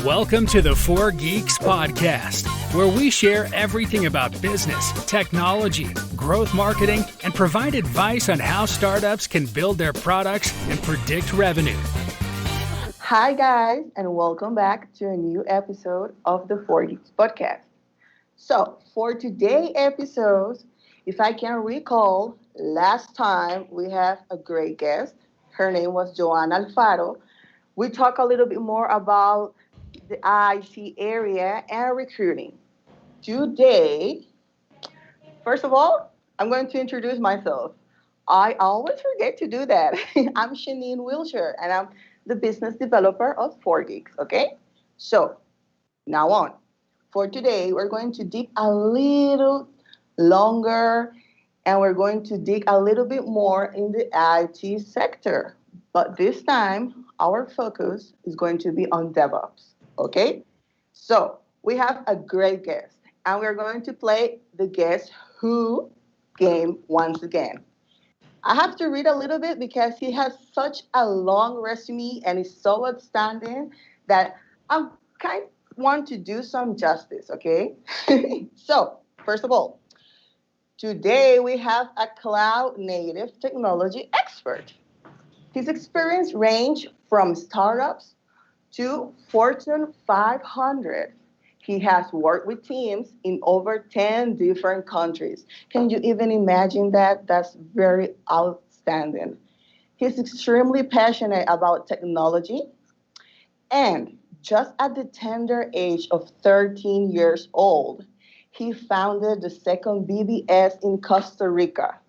Welcome to the 4Geeks podcast, where we share everything about business, technology, growth marketing, and provide advice on how startups can build their products and predict revenue. Hi, guys, and welcome back to a new episode of the 4Geeks podcast. So, for today's episode, if I can recall, last time we have a great guest. Her name was Joanna Alfaro. We talked a little bit more about the IT area and recruiting. Today, first of all, I'm going to introduce myself. I always forget to do that. I'm Shanine Wilshire, and I'm the business developer of 4Geeks, okay? So, now on. For today, we're going to dig a little longer, and we're going to dig a little bit more in the IT sector. But this time, our focus is going to be on DevOps. Okay, so we have a great guest, and we're going to play the Guess Who game once again. I have to read a little bit because he has such a long resume and is so outstanding that I kind of want to do some justice, okay? So, first of all, today we have a cloud native technology expert. His experience range from startups to Fortune 500. He has worked with teams in over 10 different countries. Can you even imagine that? That's very outstanding. He's extremely passionate about technology, and just at the tender age of 13 years old, he founded the second BBS in Costa Rica.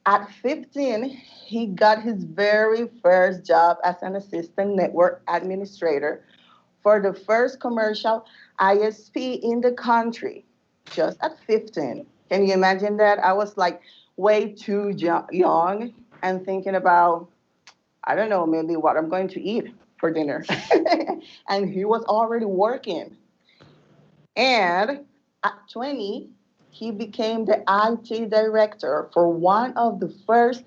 At 15, he got his very first job as an assistant network administrator for the first commercial ISP in the country, just at 15. Can you imagine that? I was like way too young and thinking about, I don't know, maybe what I'm going to eat for dinner. And he was already working. And at 20, he became the IT director for one of the first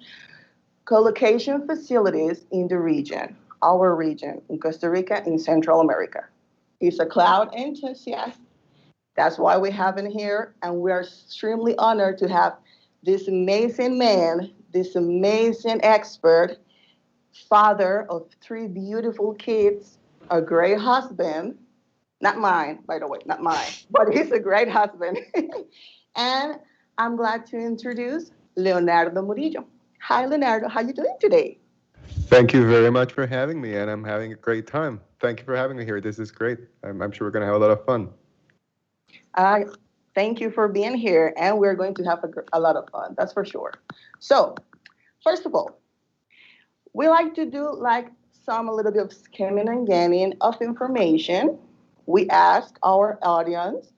co-location facilities in the region, our region, in Costa Rica, in Central America. He's a cloud enthusiast. That's why we have him here, and we are extremely honored to have this amazing man, this amazing expert, father of 3 beautiful kids, a great husband. Not mine, by the way, not mine, but he's a great husband. And I'm glad to introduce Leonardo Murillo. Hi, Leonardo. How are you doing today? Thank you very much for having me, and I'm having a great time. Thank you for having me here. This is great. I'm sure we're going to have a lot of fun. Thank you for being here, and we're going to have a lot of fun, that's for sure. So, first of all, we like to do like a little bit of skimming and getting of information. We ask our audience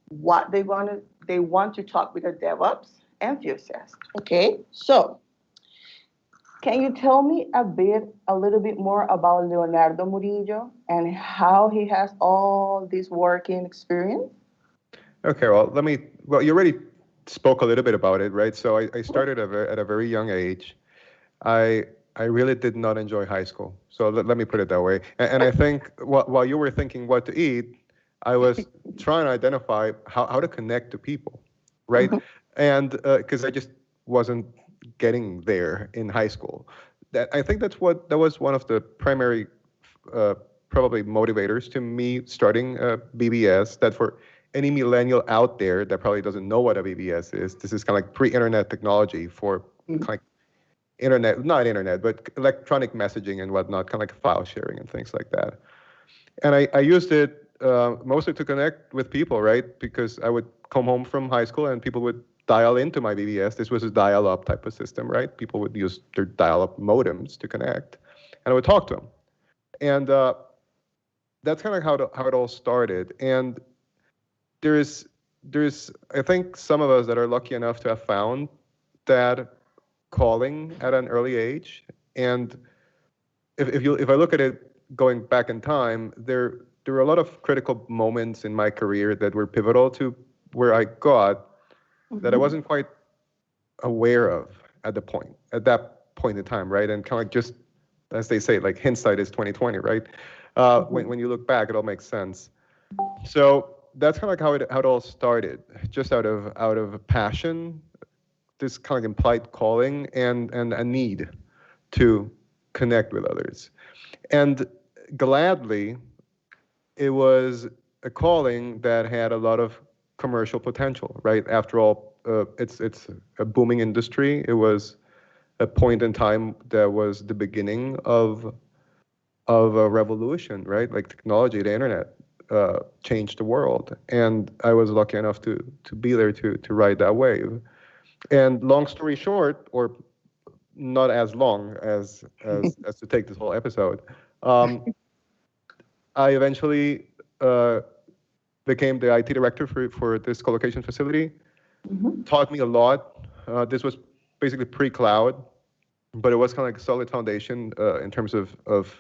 what they want to talk with a DevOps enthusiast. Okay, so can you tell me a little bit more about Leonardo Murillo and how he has all this working experience? Okay, well, you already spoke a little bit about it, right? So I started at a very young age. I really did not enjoy high school. So let me put it that way. And I think while you were thinking what to eat, I was trying to identify how to connect to people, right? Mm-hmm. And because I just wasn't getting there in high school. I think that was one of the primary probably motivators to me starting BBS. That for any millennial out there that probably doesn't know what a BBS is, this is kind of like pre-internet technology for kind of like not internet, but electronic messaging and whatnot, kind of like file sharing and things like that. And I used it mostly to connect with people, right? Because I would come home from high school and people would dial into my BBS. This was a dial-up type of system, right? People would use their dial-up modems to connect, and I would talk to them. And that's kind of how it all started. And there's I think some of us that are lucky enough to have found that calling at an early age. And if I look at it going back in time, there were a lot of critical moments in my career that were pivotal to where I got that I wasn't quite aware of at that point in time, right? And kind of like just, as they say, like hindsight is 20/20, right? When you look back, it all makes sense. So that's kind of like how it all started, just out of passion, this kind of implied calling, and a need to connect with others. And gladly, it was a calling that had a lot of commercial potential, right? After all, it's a booming industry. It was a point in time that was the beginning of a revolution, right? Like technology, the internet changed the world, and I was lucky enough to be there to ride that wave. And long story short, or not as long as to take this whole episode, I eventually became the IT director for this co-location facility. Taught me a lot. This was basically pre-cloud, but it was kind of like a solid foundation in terms of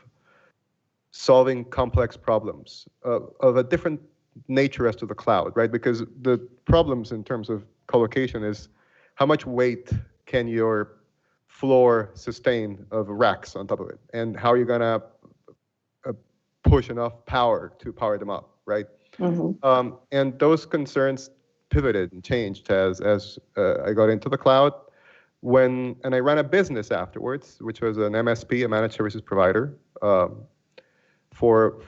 solving complex problems of a different nature as to the cloud, right? Because the problems in terms of co-location is how much weight can your floor sustain of racks on top of it, and how are you gonna push enough power to power them up, right? And those concerns pivoted and changed as I got into the cloud. And I ran a business afterwards, which was an MSP, a managed services provider, for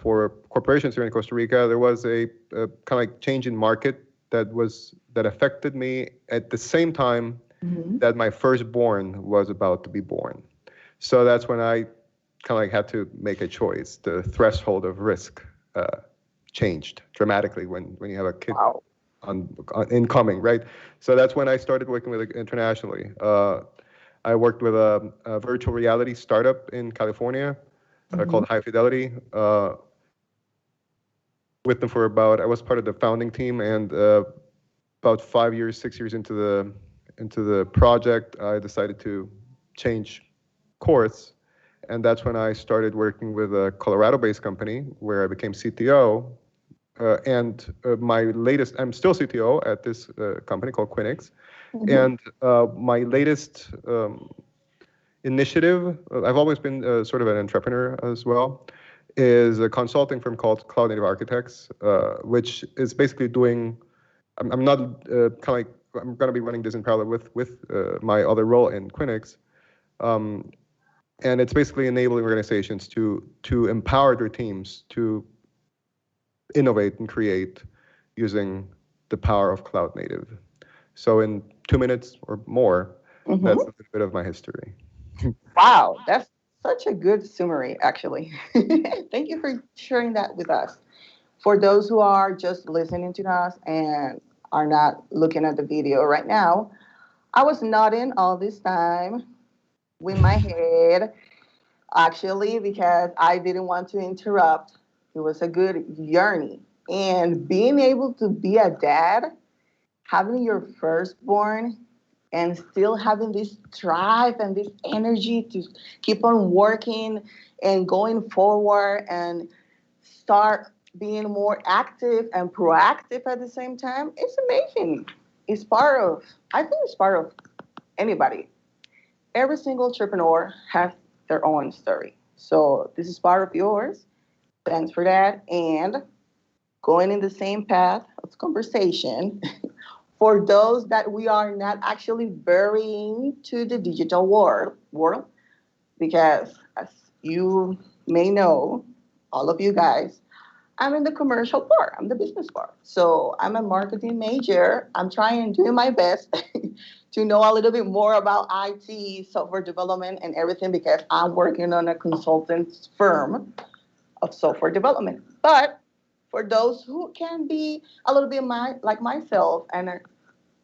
corporations here in Costa Rica. There was a kind of like change in market that affected me at the same time that my firstborn was about to be born. So that's when I kind of like had to make a choice. The threshold of risk changed dramatically when you have a kid on incoming, right? So that's when I started working with internationally. I worked with a virtual reality startup in California called High Fidelity. With them for I was part of the founding team, and about 6 years into the project, I decided to change course. And that's when I started working with a Colorado-based company where I became CTO. My latest, I'm still CTO at this company called Qwinix. And my latest initiative, I've always been sort of an entrepreneur as well, is a consulting firm called Cloud Native Architects, which is basically doing, I'm not kind of like, I'm going to be running this in parallel with my other role in Qwinix. And it's basically enabling organizations to empower their teams to innovate and create using the power of cloud native. So in 2 minutes or more, that's a little bit of my history. Wow, that's such a good summary, actually. Thank you for sharing that with us. For those who are just listening to us and are not looking at the video right now, I was nodding all this time with my head, actually, because I didn't want to interrupt. It was a good journey. And being able to be a dad, having your firstborn, and still having this drive and this energy to keep on working and going forward and start being more active and proactive at the same time, it's amazing. I think it's part of anybody. Every single entrepreneur has their own story. So this is part of yours. Thanks for that. And going in the same path of conversation, for those that we are not actually burying to the digital world, because as you may know, all of you guys, I'm in the commercial part. I'm the business part. So I'm a marketing major. I'm doing my best to know a little bit more about IT, software development, and everything, because I'm working on a consultant firm of software development. But for those who can be a little bit like myself and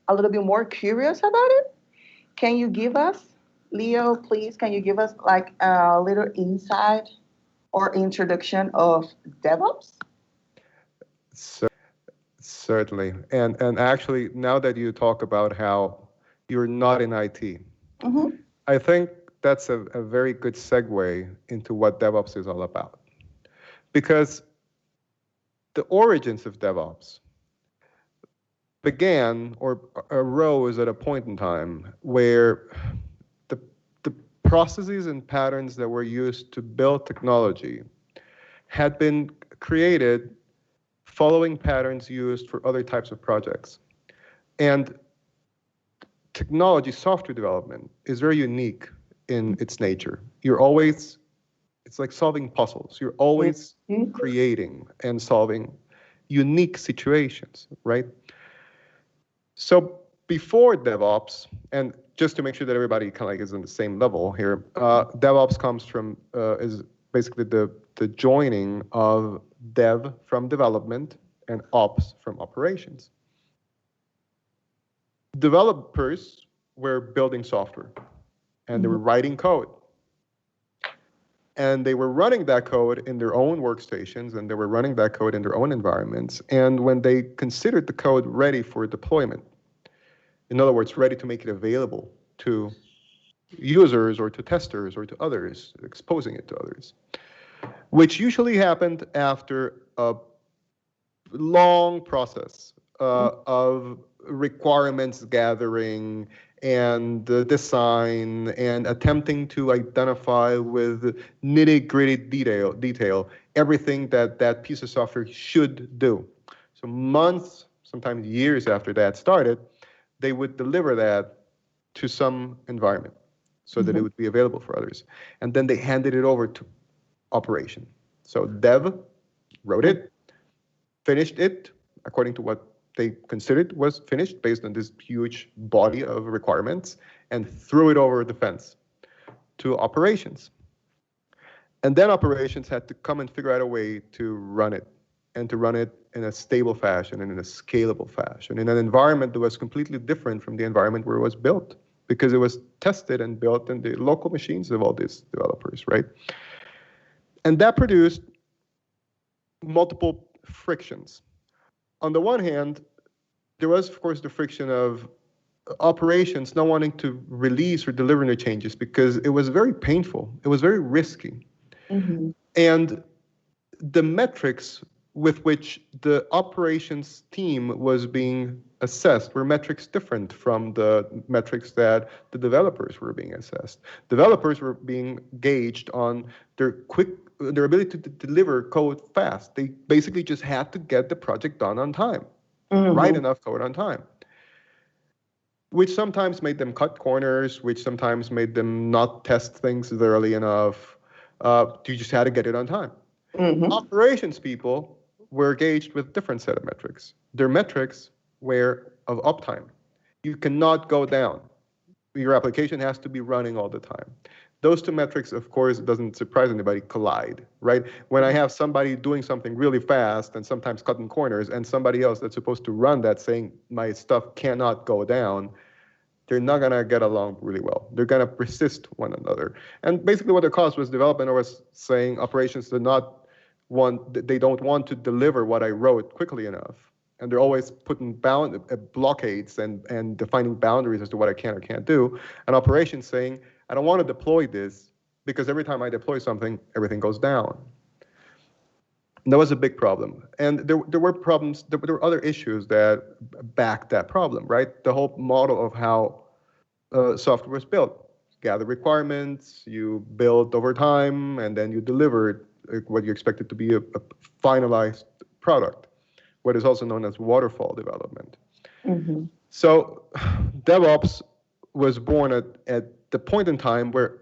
a little bit more curious about it, can you give us, Leo, please, can you give us like a little insight or introduction of DevOps? Certainly. And actually, now that you talk about how you're not in IT, I think that's a very good segue into what DevOps is all about. Because the origins of DevOps began or arose at a point in time where the processes and patterns that were used to build technology had been created following patterns used for other types of projects. And technology software development is very unique in its nature. It's like solving puzzles. You're always creating and solving unique situations, right? So before DevOps, and just to make sure that everybody kind of like is on the same level here, DevOps comes from, is basically the joining of dev from development and ops from operations. Developers were building software and they were writing code. And they were running that code in their own workstations and they were running that code in their own environments. And when they considered the code ready for deployment, in other words, ready to make it available to users or to testers or to others, exposing it to others, which usually happened after a long process of requirements gathering and design and attempting to identify with nitty-gritty detail everything that piece of software should do. So months, sometimes years after that started, they would deliver that to some environment so that it would be available for others. And then they handed it over to operation. So dev wrote it, finished it according to what they considered was finished based on this huge body of requirements, and threw it over the fence to operations. And then operations had to come and figure out a way to run it, and to run it in a stable fashion and in a scalable fashion, in an environment that was completely different from the environment where it was built, because it was tested and built in the local machines of all these developers, right? And that produced multiple frictions. On the one hand, there was, of course, the friction of operations not wanting to release or deliver new changes because it was very painful. It was very risky. And the metrics with which the operations team was being assessed were metrics different from the metrics that the developers were being assessed. Developers were being gauged on their ability to deliver code fast. They basically just had to get the project done on time, write enough code on time, which sometimes made them cut corners, which sometimes made them not test things early enough. You just had to get it on time. Operations people were gauged with different set of metrics. Their metrics were of uptime. You cannot go down. Your application has to be running all the time. Those two metrics, of course, it doesn't surprise anybody, collide, right? When I have somebody doing something really fast and sometimes cutting corners, and somebody else that's supposed to run that saying my stuff cannot go down, they're not gonna get along really well. They're gonna persist one another. And basically what the cause was, development was saying operations they don't want to deliver what I wrote quickly enough. And they're always putting blockades and defining boundaries as to what I can or can't do. And operations saying, I don't want to deploy this because every time I deploy something, everything goes down. And that was a big problem. And there were problems, there were other issues that backed that problem, right? The whole model of how software was built. Gather requirements, you build over time, and then you deliver what you expect it to be a finalized product, what is also known as waterfall development. So DevOps was born at the point in time where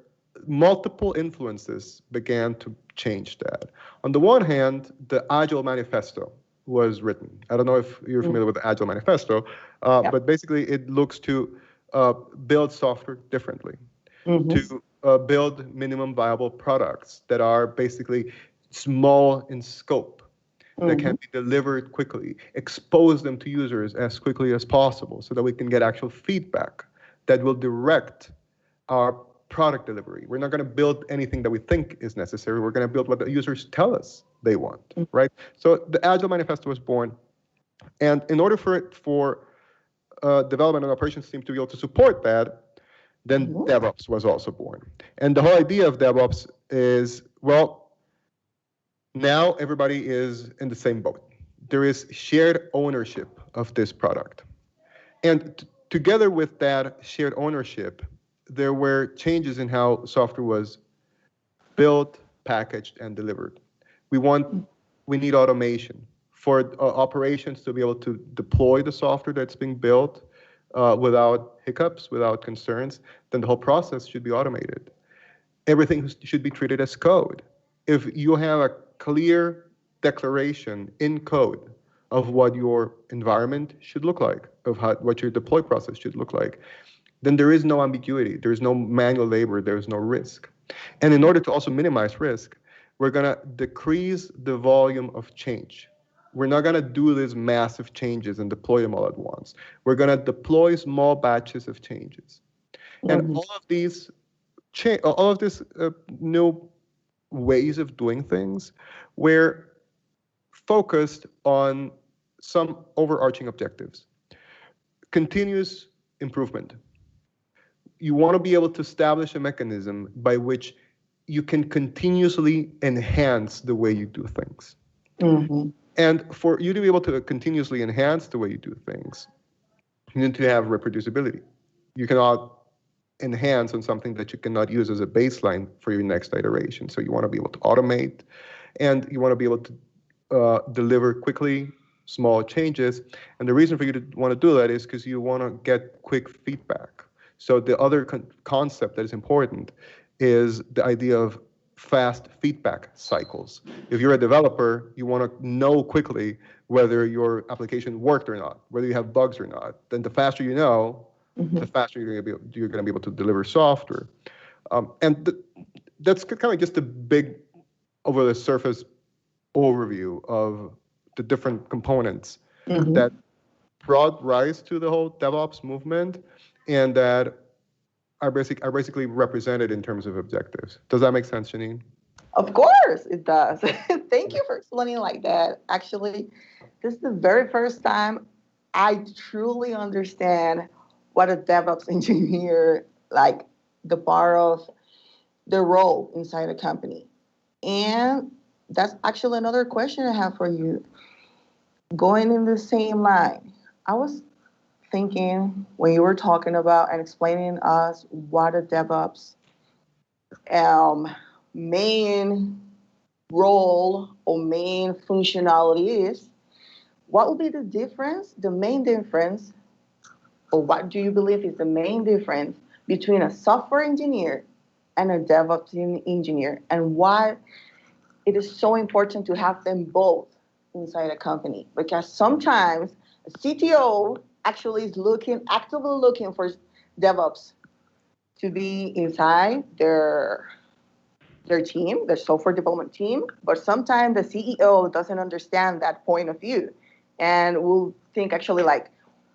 multiple influences began to change that. On the one hand, the Agile Manifesto was written. I don't know if you're familiar with the Agile Manifesto, but basically it looks to build software differently, to build minimum viable products that are basically small in scope, that can be delivered quickly, expose them to users as quickly as possible so that we can get actual feedback that will direct our product delivery. We're not going to build anything that we think is necessary. We're going to build what the users tell us they want, right? So the Agile Manifesto was born. And in order for development and operations team to be able to support that, then DevOps was also born. And the whole idea of DevOps is, well, now everybody is in the same boat. There is shared ownership of this product. And together with that shared ownership, there were changes in how software was built, packaged, and delivered. We need automation for operations to be able to deploy the software that's being built without hiccups, without concerns. Then the whole process should be automated. Everything should be treated as code. If you have a clear declaration in code of what your environment should look like, of what your deploy process should look like, then there is no ambiguity. There is no manual labor. There is no risk. And in order to also minimize risk, we're going to decrease the volume of change. We're not going to do these massive changes and deploy them all at once. We're going to deploy small batches of changes. And all of these new ways of doing things were focused on some overarching objectives. Continuous improvement. You want to be able to establish a mechanism by which you can continuously enhance the way you do things. And for you to be able to continuously enhance the way you do things, you need to have reproducibility. You cannot enhance on something that you cannot use as a baseline for your next iteration. So you want to be able to automate, and you want to be able to deliver quickly small changes. And the reason for you to want to do that is because you want to get quick feedback. So the other concept that is important is the idea of fast feedback cycles. If you're a developer, you want to know quickly whether your application worked or not, whether you have bugs or not. Then the faster you know, the faster you're going to be able to deliver software. That's kind of just a big over the surface overview of the different components that brought rise to the whole DevOps movement and that are basically represented in terms of objectives. Does that make sense, Janine? Of course it does. Thank you for explaining like that. Actually, this is the very first time I truly understand what a DevOps engineer, like the part of the role inside a company. And that's actually another question I have for you. Going in the same line, I was thinking when you were talking about and explaining us what a DevOps main role or main functionality is, what would be the difference, the main difference, or what do you believe is the main difference between a software engineer and a DevOps engineer, and why it is so important to have them both inside a company? Because sometimes a CTO actually is actively looking for DevOps to be inside their team, their software development team, but sometimes the CEO doesn't understand that point of view and will think actually like,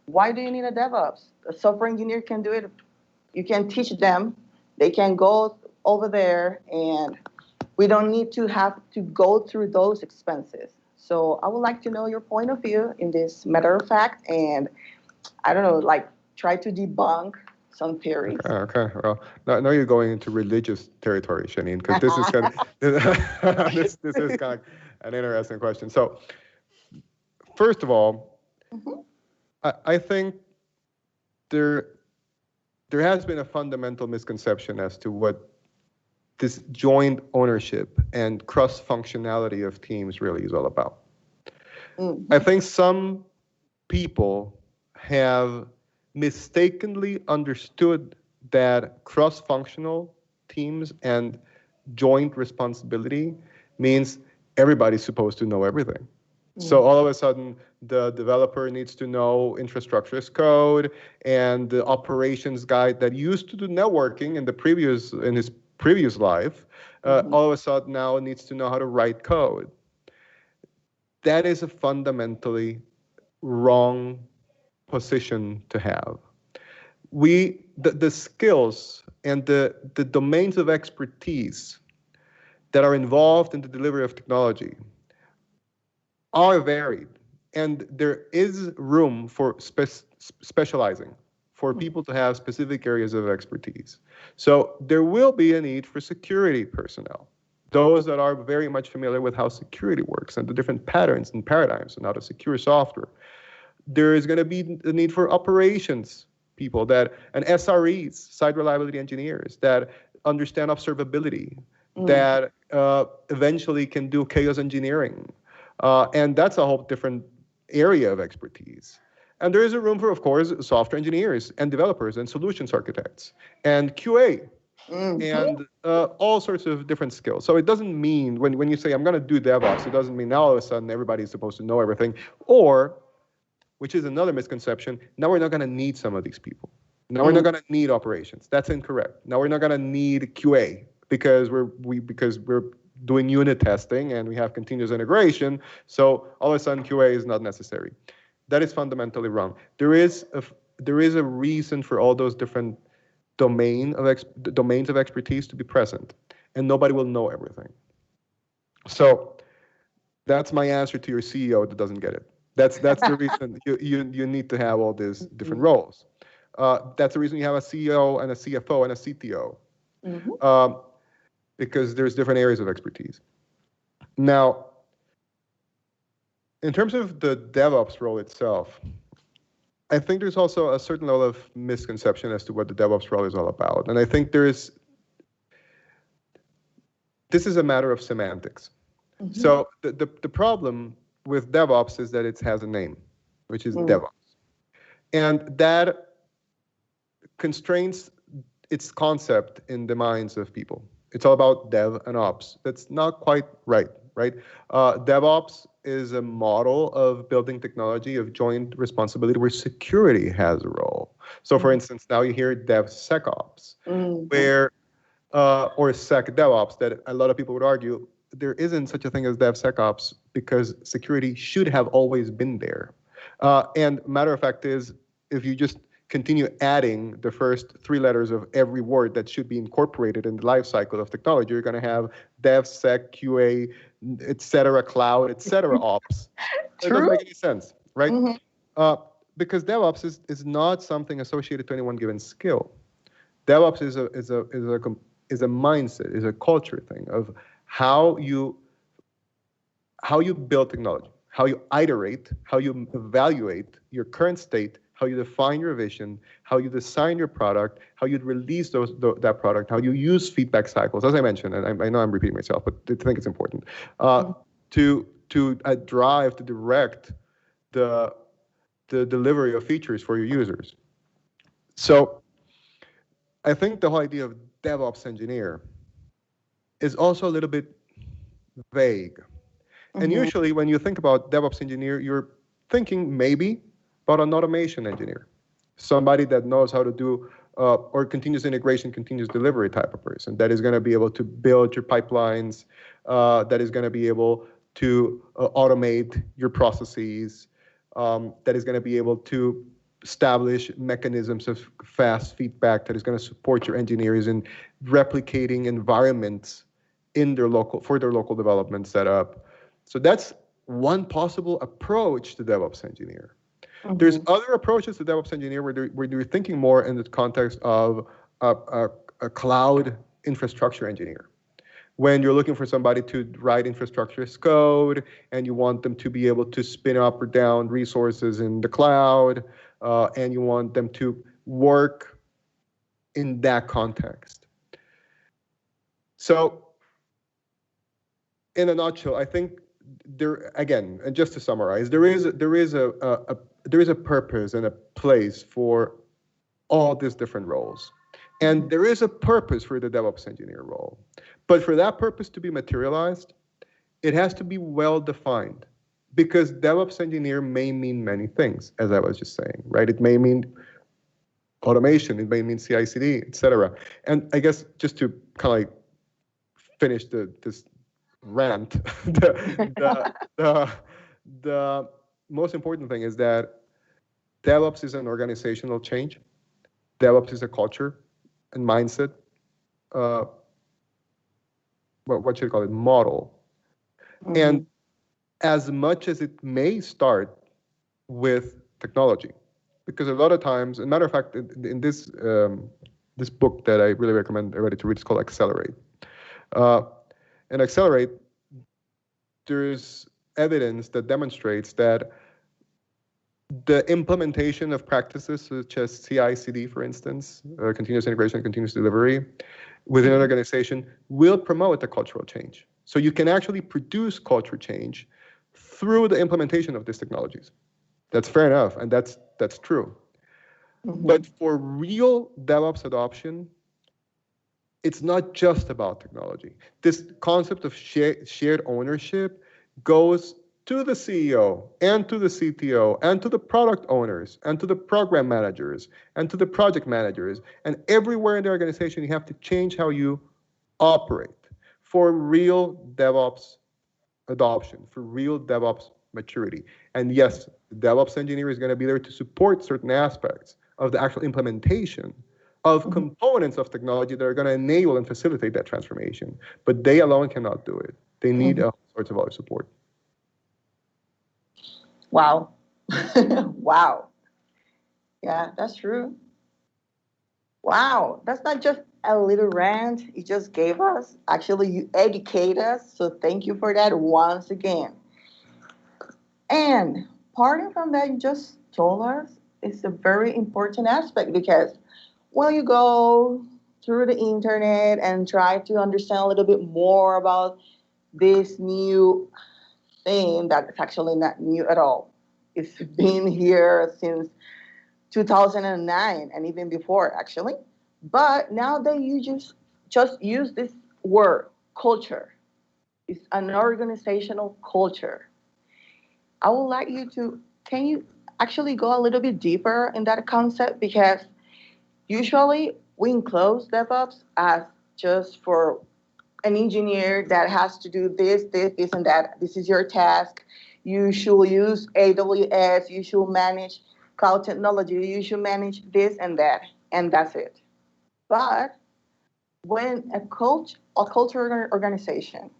why do you need a DevOps? A software engineer can do it. You can teach them. They can go over there, and we don't need to have to go through those expenses. So I would like to know your point of view in this matter of fact, and I don't know, like try to debunk some theories. Okay. Well, now you're going into religious territory, Janine, because this is kind of this is kind of an interesting question. So, first of all, I think there has been a fundamental misconception as to what this joint ownership and cross-functionality of teams really is all about. I think some people have mistakenly understood that cross-functional teams and joint responsibility means everybody's supposed to know everything. So all of a sudden, the developer needs to know infrastructure as code, and the operations guy that used to do networking in his previous life, all of a sudden now needs to know how to write code. That is a fundamentally wrong position to have. The skills and the domains of expertise that are involved in the delivery of technology are varied, and there is room for specializing, for people to have specific areas of expertise. So there will be a need for security personnel, those that are very much familiar with how security works and the different patterns and paradigms and how to secure software. There is going to be the need for operations people and SREs, site reliability engineers, that understand observability, that eventually can do chaos engineering. And that's a whole different area of expertise. And there is a room for, of course, software engineers and developers and solutions architects and QA and all sorts of different skills. So it doesn't mean when you say, I'm going to do DevOps, it doesn't mean now all of a sudden everybody's supposed to know everything. Or, which is another misconception, now we're not going to need some of these people. Now we're not going to need operations. That's incorrect. Now we're not going to need QA because we're doing unit testing and we have continuous integration. So all of a sudden QA is not necessary. That is fundamentally wrong. There is a reason for all those different domains of expertise to be present, and nobody will know everything. So that's my answer to your CEO that doesn't get it. That's the reason you need to have all these different roles. That's the reason you have a CEO and a CFO and a CTO, because there's different areas of expertise. Now, in terms of the DevOps role itself, I think there's also a certain level of misconception as to what the DevOps role is all about. And I think this is a matter of semantics. So the problem with DevOps is that it has a name, which is DevOps. And that constrains its concept in the minds of people. It's all about dev and ops. That's not quite right? DevOps is a model of building technology of joint responsibility where security has a role. So for instance, now you hear DevSecOps, where, or SecDevOps, that a lot of people would argue there isn't such a thing as DevSecOps because security should have always been there. And matter of fact is, if you just continue adding the first 3 letters of every word that should be incorporated in the life cycle of technology, you're going to have DevSec, QA, etc., cloud, etc., ops. It doesn't make any sense, right? Because DevOps is not something associated to any one given skill. DevOps is a mindset, is a culture thing of how you build technology, how you iterate, how you evaluate your current state, how you define your vision, how you design your product, how you release that product, how you use feedback cycles, as I mentioned, and I know I'm repeating myself, but I think it's important, to drive, to direct the delivery of features for your users. So I think the whole idea of DevOps engineer is also a little bit vague. And usually when you think about DevOps engineer, you're thinking maybe about an automation engineer, somebody that knows how to do or continuous integration, continuous delivery type of person that is going to be able to build your pipelines, that is going to be able to automate your processes, that is going to be able to establish mechanisms of fast feedback, that is going to support your engineers in replicating environments in their local development setup. So that's one possible approach to DevOps engineer. There's other approaches to DevOps engineer where you're thinking more in the context of a cloud infrastructure engineer. When you're looking for somebody to write infrastructure as code and you want them to be able to spin up or down resources in the cloud, and you want them to work in that context. So in a nutshell, I think there, again, and just to summarize, there is a purpose and a place for all these different roles. And there is a purpose for the DevOps engineer role. But for that purpose to be materialized, it has to be well defined, because DevOps engineer may mean many things, as I was just saying, right? It may mean automation, it may mean CI/CD, etc. And I guess just to kind of like finish this rant, the most important thing is that DevOps is an organizational change. DevOps is a culture and mindset. What should I call it? Model. And as much as it may start with technology, because a lot of times, as a matter of fact, in this this book that I really recommend everybody to read, it's called Accelerate. And Accelerate, there's evidence that demonstrates that the implementation of practices such as CI/CD, for instance, continuous integration, continuous delivery, within an organization will promote the cultural change. So you can actually produce culture change through the implementation of these technologies. That's fair enough, and that's true. Mm-hmm. But for real DevOps adoption, it's not just about technology. This concept of shared ownership goes to the CEO and to the CTO and to the product owners and to the program managers and to the project managers. And everywhere in the organization, you have to change how you operate for real DevOps adoption, for real DevOps maturity. And yes, the DevOps engineer is going to be there to support certain aspects of the actual implementation of components of technology that are going to enable and facilitate that transformation. But they alone cannot do it. They need all sorts of other support. Wow. Wow. Yeah, that's true. Wow. That's not just a little rant you just gave us. Actually, you educate us. So thank you for that once again. And parting from that, you just told us it's a very important aspect because when you go through the internet and try to understand a little bit more about this new thing that's actually not new at all. It's been here since 2009 and even before, actually. But nowadays, you just use this word, culture. It's an organizational culture. I would like you to, can you actually go a little bit deeper in that concept? Because usually we enclose DevOps as just for an engineer that has to do this, and that. This is your task. You should use AWS. You should manage cloud technology. You should manage this and that, and that's it. But when a culture organization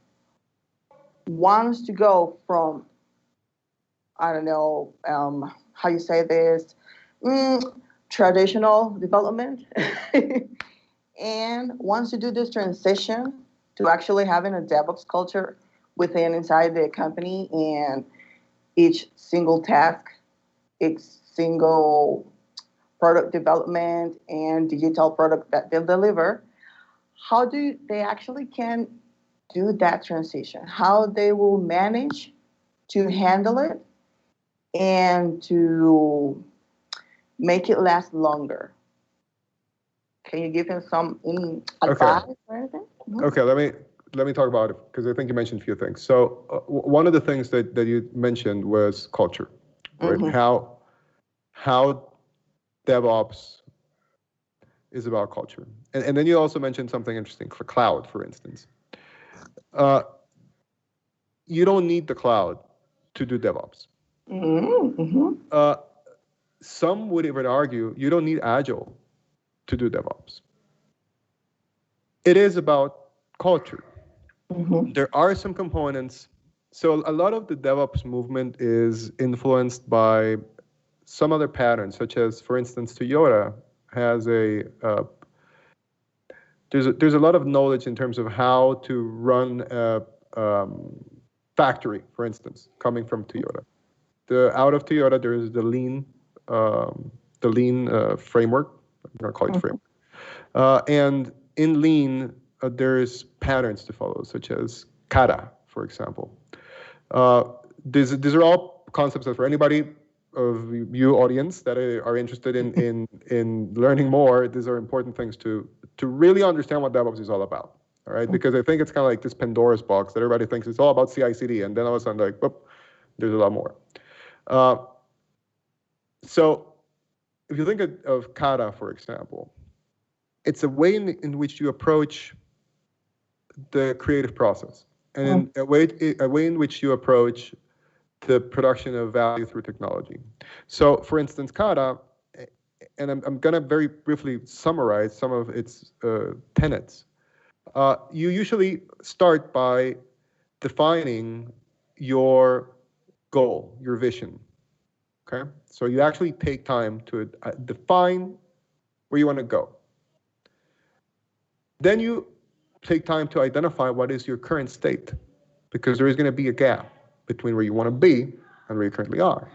wants to go from, I don't know, how you say this, traditional development, and wants to do this transition to actually having a DevOps culture inside the company, and each single task, each single product development and digital product that they'll deliver, how do they actually can do that transition? How they will manage to handle it and to make it last longer? Can you give him some advice or anything? Mm-hmm. Okay, let me talk about it because I think you mentioned a few things. So one of the things that you mentioned was culture, right? Mm-hmm. How DevOps is about culture, and then you also mentioned something interesting for cloud, for instance. You don't need the cloud to do DevOps. Mm-hmm. Some would even argue you don't need Agile to do DevOps. It is about culture. Mm-hmm. There are some components. So a lot of the DevOps movement is influenced by some other patterns, such as, for instance, Toyota has there's a lot of knowledge in terms of how to run a factory, for instance, coming from Toyota. Out of Toyota, there is the lean framework. I'm going to call it framework. And in lean, there's patterns to follow, such as kata, for example. These are all concepts that for anybody of you audience that are interested in learning more, these are important things to really understand what DevOps is all about. All right, because I think it's kind of like this Pandora's box that everybody thinks it's all about CI/CD, and then all of a sudden, like, whoop, there's a lot more. So if you think of kata, for example, it's a way in which you approach the creative process, and a way in which you approach the production of value through technology. So, for instance, kata, and I'm going to very briefly summarize some of its tenets. You usually start by defining your goal, your vision. Okay, so you actually take time to define where you want to go. Then you take time to identify what is your current state, because there is going to be a gap between where you want to be and where you currently are.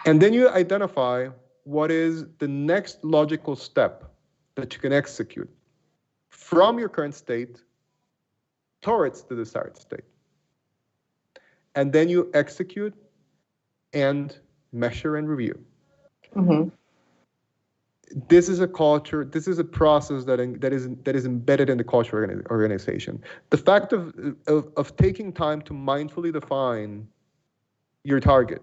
And then you identify what is the next logical step that you can execute from your current state towards the desired state. And then you execute and measure and review. Mm-hmm. This is a culture, this is a process that is embedded in the culture organization. The fact of taking time to mindfully define your target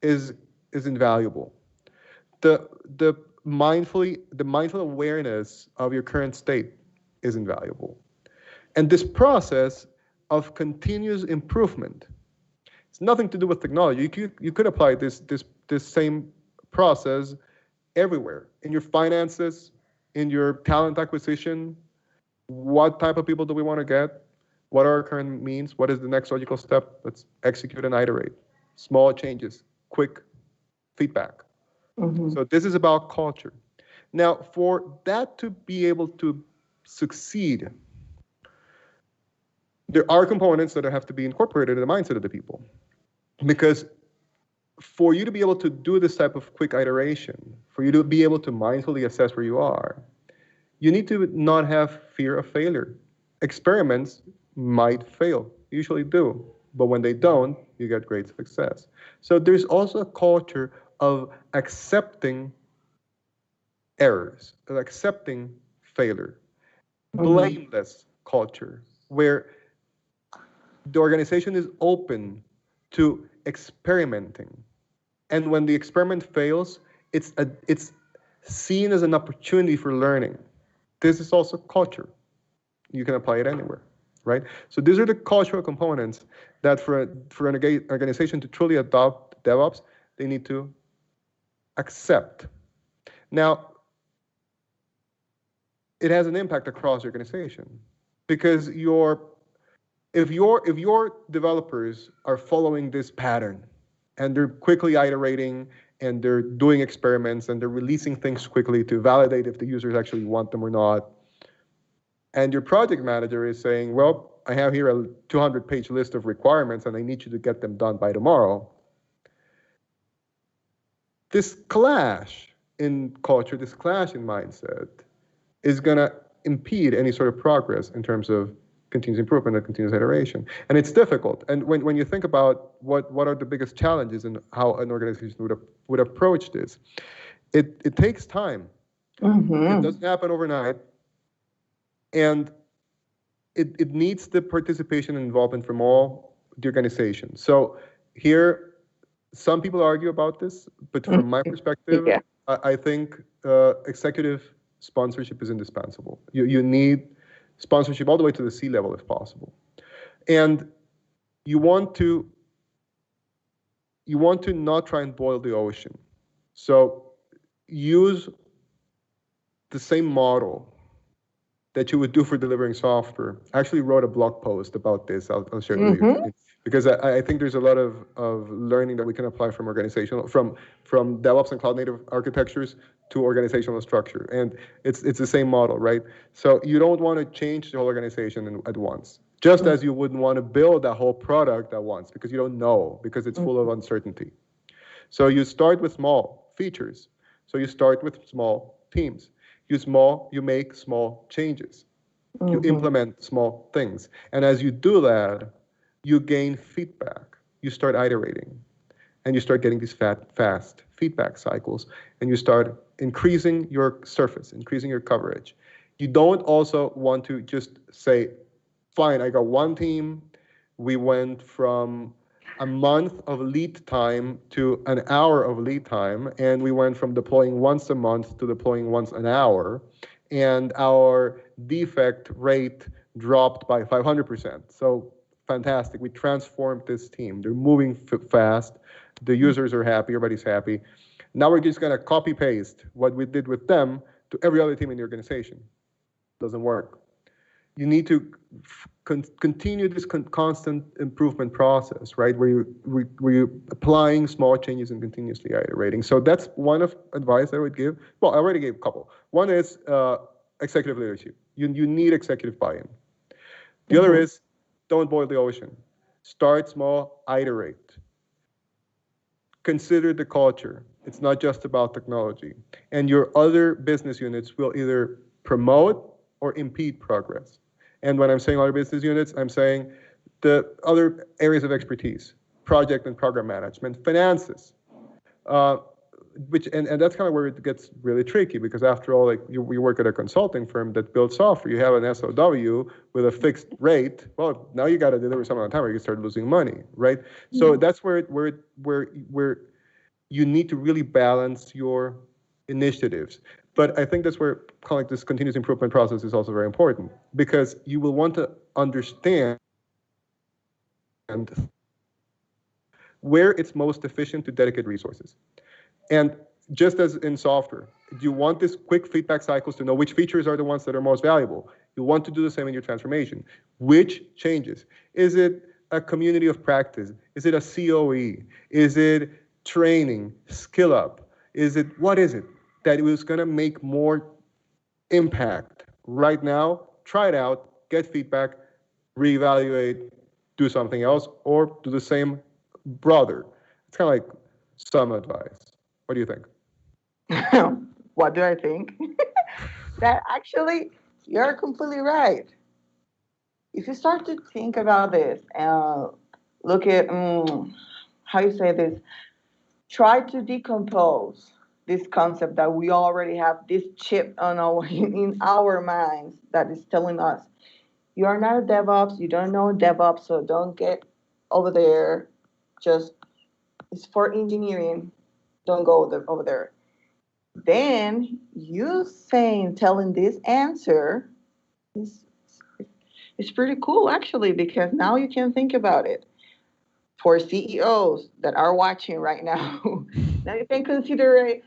is invaluable. The mindful awareness of your current state is invaluable. And this process of continuous improvement, it's nothing to do with technology. You could apply this same process everywhere, in your finances, in your talent acquisition. What type of people do we want to get? What are our current means? What is the next logical step? Let's execute and iterate. Small changes, quick feedback. Mm-hmm. So this is about culture. Now, for that to be able to succeed, there are components that have to be incorporated in the mindset of the people. Because for you to be able to do this type of quick iteration, for you to be able to mindfully assess where you are, you need to not have fear of failure. Experiments might fail, usually do, but when they don't, you get great success. So there's also a culture of accepting errors, of accepting failure. Blameless culture, where the organization is open to experimenting. And when the experiment fails, it's seen as an opportunity for learning. This is also culture. You can apply it anywhere, right? So these are the cultural components that for an organization to truly adopt DevOps, they need to accept. Now, it has an impact across the organization, because if your developers are following this pattern, and they're quickly iterating, and they're doing experiments, and they're releasing things quickly to validate if the users actually want them or not, and your project manager is saying, well, I have here a 200-page list of requirements, and I need you to get them done by tomorrow. This clash in culture, this clash in mindset, is going to impede any sort of progress in terms of continuous improvement and continuous iteration. And it's difficult. And when you think about what are the biggest challenges and how an organization would approach this, it takes time. It doesn't happen overnight. And it needs the participation and involvement from all the organization. So here, some people argue about this, but from my perspective, Yeah. I think executive sponsorship is indispensable. You need sponsorship all the way to the C-level if possible. And you want to not try and boil the ocean. So use the same model that you would do for delivering software. I actually wrote a blog post about this. I'll share it with you. Because I think there's a lot of learning that we can apply from organizational, from DevOps and cloud native architectures to organizational structure. And it's the same model, right? So you don't want to change the whole organization at once, just as you wouldn't want to build a whole product at once, because you don't know, because it's full of uncertainty. So you start with small features. So you start with small teams. You make small changes. You implement small things. And as you do that, you gain feedback. You start iterating. And you start getting these fast feedback cycles. And you start increasing your surface, increasing your coverage. You don't also want to just say, fine, I got one team. We went from a month of lead time to an hour of lead time. And we went from deploying once a month to deploying once an hour. And our defect rate dropped by 500%. So fantastic. We transformed this team. They're moving fast. The users are happy. Everybody's happy. Now we're just going to copy paste what we did with them to every other team in the organization. Doesn't work. You need to continue this constant improvement process, right? Where you're applying small changes and continuously iterating. So that's one of advice I would give. Well, I already gave a couple. One is executive leadership. You need executive buy-in. The other is don't boil the ocean. Start small, iterate. Consider the culture. It's not just about technology. And your other business units will either promote or impede progress. And when I'm saying other business units, I'm saying the other areas of expertise, project and program management, finances, and that's kind of where it gets really tricky, because after all, like you work at a consulting firm that builds software, you have an SOW with a fixed rate. Well, now you got to deliver something on time or you start losing money, right? So that's where you need to really balance your initiatives. But I think that's where kind of like this continuous improvement process is also very important, because you will want to understand where it's most efficient to dedicate resources. And just as in software, you want these quick feedback cycles to know which features are the ones that are most valuable. You want to do the same in your transformation. Which changes? Is it a community of practice? Is it a COE? Is it training, skill up? What is it that is going to make more impact right now? Try it out, get feedback, reevaluate, do something else, or do the same broader. It's kind of like some advice. What do you think? What do I think? That actually, you're completely right. If you start to think about this and look at, how you say this, try to decompose this concept that we already have this chip on in our minds that is telling us, you are not a DevOps, you don't know DevOps, so don't get over there. Just, it's for engineering. Don't go over there. Then you telling this answer is pretty cool, actually, because now you can think about it. For CEOs that are watching right now, now you can consider it.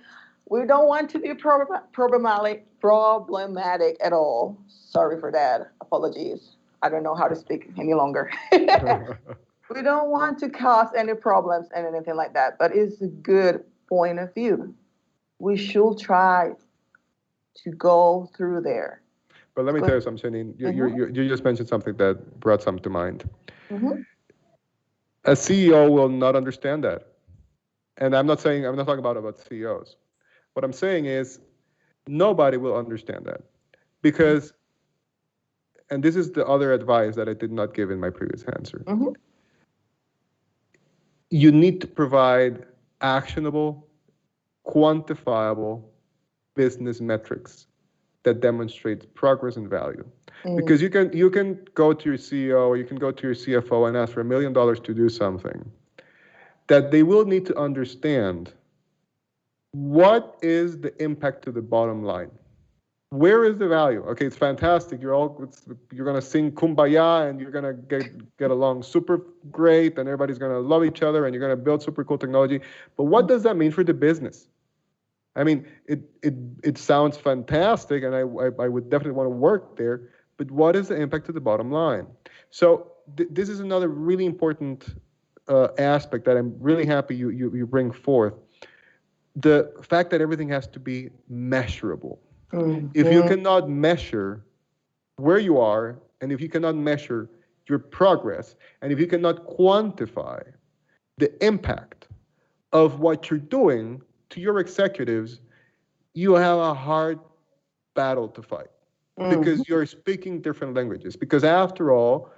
We don't want to be problematic at all. Sorry for that. Apologies. I don't know how to speak any longer. We don't want to cause any problems and anything like that, but it's a good point of view. We should try to go through there. But let me tell you something, Janine. You just mentioned something that brought something to mind. A CEO will not understand that. And I'm not talking about CEOs. What I'm saying is nobody will understand that, because, and this is the other advice that I did not give in my previous answer. You need to provide actionable, quantifiable business metrics that demonstrate progress and value. Because you can go to your CEO or you can go to your CFO and ask for $1 million to do something that they will need to understand. What is the impact to the bottom line? Where is the value? Okay, it's fantastic. You're gonna sing Kumbaya and you're gonna get along super great and everybody's gonna love each other and you're gonna build super cool technology. But what does that mean for the business? I mean, it sounds fantastic, and I would definitely want to work there. But what is the impact to the bottom line? So this is another really important aspect that I'm really happy you bring forth. The fact that everything has to be measurable. If you cannot measure where you are, and if you cannot measure your progress, and if you cannot quantify the impact of what you're doing to your executives, you have a hard battle to fight, because you're speaking different languages. Because after all,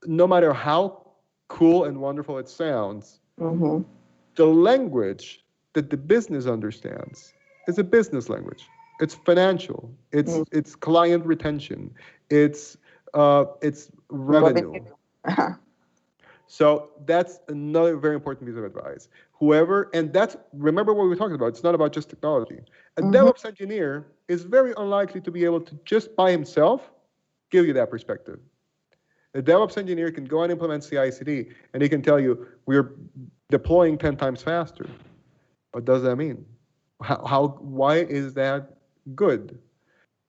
no matter how cool and wonderful it sounds, the language that the business understands is a business language. It's financial. It's client retention. It's revenue. So that's another very important piece of advice. Remember what we were talking about. It's not about just technology. A DevOps engineer is very unlikely to be able to just by himself give you that perspective. A DevOps engineer can go and implement CI/CD, and he can tell you we're deploying 10 times faster. What does that mean? Why is that good?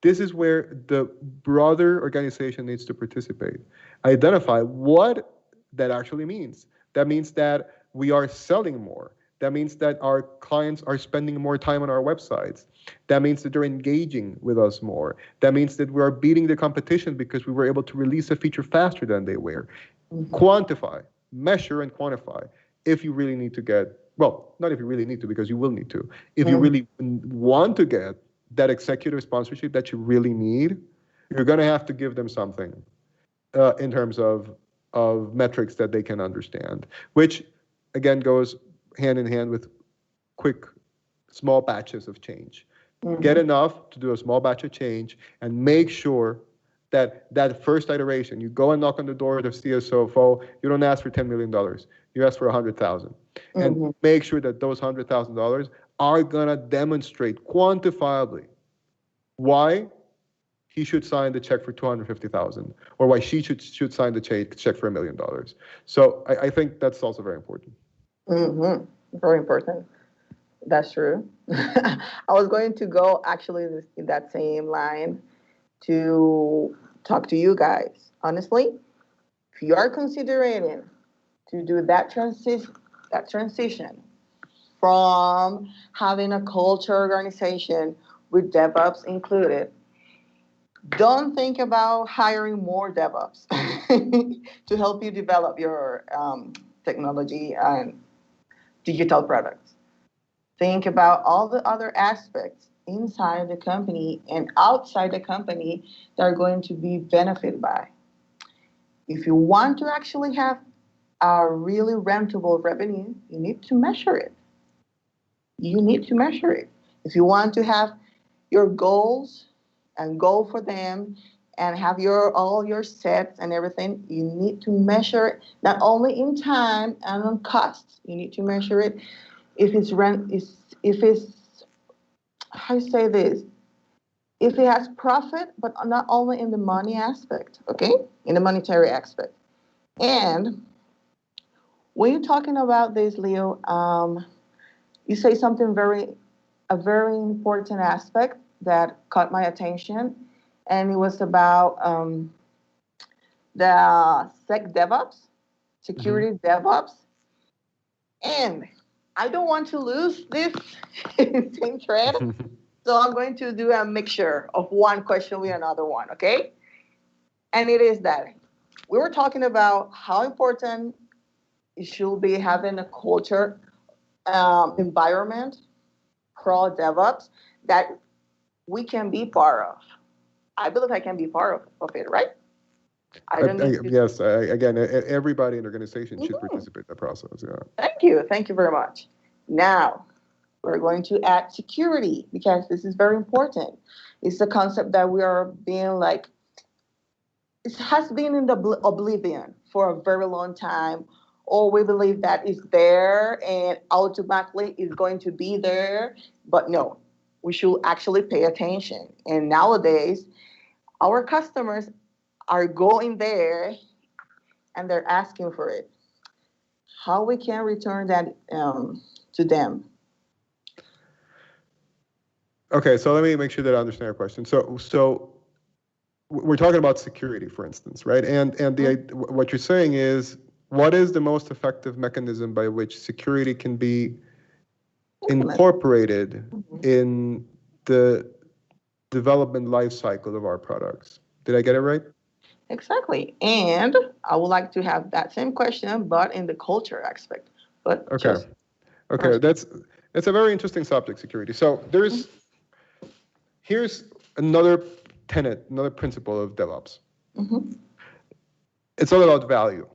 This is where the broader organization needs to participate. Identify what that actually means. That means that we are selling more. That means that our clients are spending more time on our websites. That means that they're engaging with us more. That means that we are beating the competition because we were able to release a feature faster than they were. Quantify, measure and quantify. If you really need to not if you really need to, because you will need to. If you really want to get that executive sponsorship that you really need, you're going to have to give them something in terms of metrics that they can understand, which again goes hand in hand with quick, small batches of change. Get enough to do a small batch of change and make sure that first iteration, you go and knock on the door of the CSOFO, you don't ask for $10 million, you ask for $100,000. And make sure that those $100,000 are going to demonstrate quantifiably why he should sign the check for $250,000 or why she should sign the check for $1 million. So I think that's also very important. Very important. That's true. I was going to go actually in that same line to talk to you guys. Honestly, if you are considering to do that transition from having a culture organization with DevOps included, don't think about hiring more DevOps to help you develop your technology and digital products. Think about all the other aspects inside the company and outside the company that are going to be benefited by. If you want to actually have a really rentable revenue, you need to measure it. If you want to have your goals and go for them and have all your sets and everything, you need to measure it not only in time and on costs. You need to measure it if it's how you say this, if it has profit, but not only in the money aspect, okay? In the monetary aspect. And when you're talking about this, Leo, you say something a very important aspect that caught my attention, and it was about the DevOps, security DevOps. And I don't want to lose this same thread, so I'm going to do a mixture of one question with another one, okay? And it is that we were talking about how important it should be having a culture environment, pro DevOps, that we can be part of. I believe I can be part of it, right? Yes, again, everybody in the organization should participate in the process. Yeah. Thank you very much. Now, we're going to add security because this is very important. It's a concept that we are being it has been in the oblivion for a very long time, or we believe that it's there and automatically it's going to be there, but no, we should actually pay attention. And nowadays, our customers are going there and they're asking for it. How we can return that to them? Okay, so let me make sure that I understand your question. So we're talking about security, for instance, right? And what you're saying is, what is the most effective mechanism by which security can be incorporated in the development life cycle of our products? Did I get it right? Exactly. And I would like to have that same question, but in the culture aspect. But okay, that's a very interesting subject, security. So here's another tenet, another principle of DevOps. It's all about value.